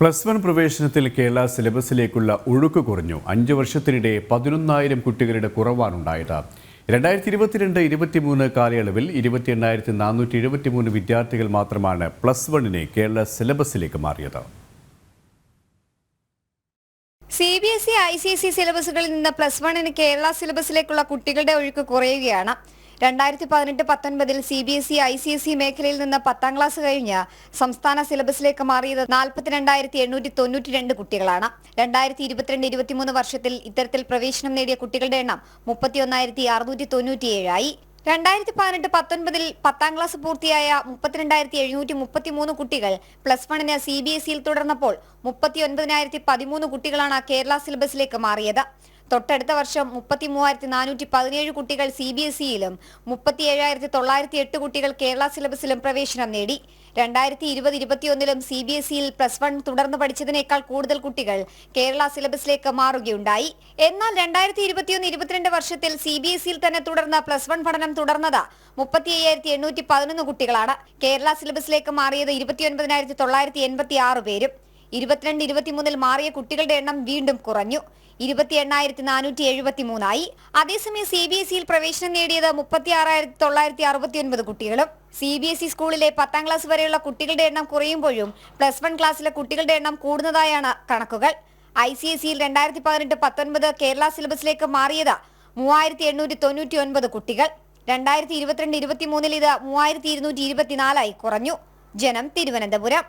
Plus one പ്രവേശനത്തിൽ Kerala സിലബസിലേക്കുള്ള ഒഴുക്ക് കുറഞ്ഞു. 5 വർഷത്തിനിടെ 11,000 കുട്ടികളുടെ കുറവാണുണ്ടായത്. 2022-23 കാലയളവിൽ 28,473 വിദ്യാർത്ഥികൾ മാത്രമാണ് പ്ലസ് വണ്ണിന് കേരള സിലബസിലേക്ക് മാറിയത്. CBSE, ICSE സിലബസുകളിൽ നിന്ന് പ്ലസ് വണ്ണിന് കേരള സിലബസിലേക്കുള്ള കുട്ടികളുടെ ഒഴുക്ക് കുറയുകയാണ്. 2018-19 CBSE, ICSE മേഖലയിൽ നിന്ന് 10ാം ക്ലാസ് കഴിഞ്ഞ് സംസ്ഥാന സിലബസിലേക്ക് മാറിയത് 42,892 കുട്ടികളാണ്. 2022-23 വർഷത്തിൽ ഇത്തരത്തിൽ പ്രവേശനം നേടിയ കുട്ടികളുടെ എണ്ണം 31,697 ആയി. 2018-19 10ാം ക്ലാസ് പൂർത്തിയായ 32,733 കുട്ടികൾ പ്ലസ് വണ്ണിന് CBSE തുടർന്നപ്പോൾ 39,013 കുട്ടികളാണ് കേരള സിലബസിലേക്ക് മാറിയത്. തൊട്ടടുത്ത വർഷം 33,417 കുട്ടികൾ CBSEയിലും 37,908 കുട്ടികൾ കേരള സിലബസിലും പ്രവേശനം നേടി. 2020-21 CBSEയിൽ പ്ലസ് വൺ തുടർന്ന് പഠിച്ചതിനേക്കാൾ കൂടുതൽ കുട്ടികൾ കേരള സിലബസിലേക്ക് മാറുകയുണ്ടായി. എന്നാൽ 2021-22 വർഷത്തിൽ CBSEയിൽ തന്നെ തുടർന്ന് പ്ലസ് വൺ പഠനം തുടർന്നത് 35,811 കുട്ടികളാണ്. കേരള സിലബസിലേക്ക് മാറിയത് 29,986 പേരും. 22-23 മാറിയ കുട്ടികളുടെ എണ്ണം വീണ്ടും കുറഞ്ഞു, 28,473 ആയി. അതേസമയം CBSEയിൽ പ്രവേശനം നേടിയത് 36,969 കുട്ടികളും. CBSE സ്കൂളിലെ 10ാം ക്ലാസ് വരെയുള്ള കുട്ടികളുടെ എണ്ണം കുറയുമ്പോഴും പ്ലസ് വൺ ക്ലാസ്സിലെ കുട്ടികളുടെ എണ്ണം കൂടുന്നതായാണ് കണക്കുകൾ. ICSEയിൽ 2018-19 കേരള സിലബസിലേക്ക് മാറിയത് 3,899 കുട്ടികൾ. 2022-23 ഇത് 3,224 ആയി കുറഞ്ഞു. ജനം, തിരുവനന്തപുരം.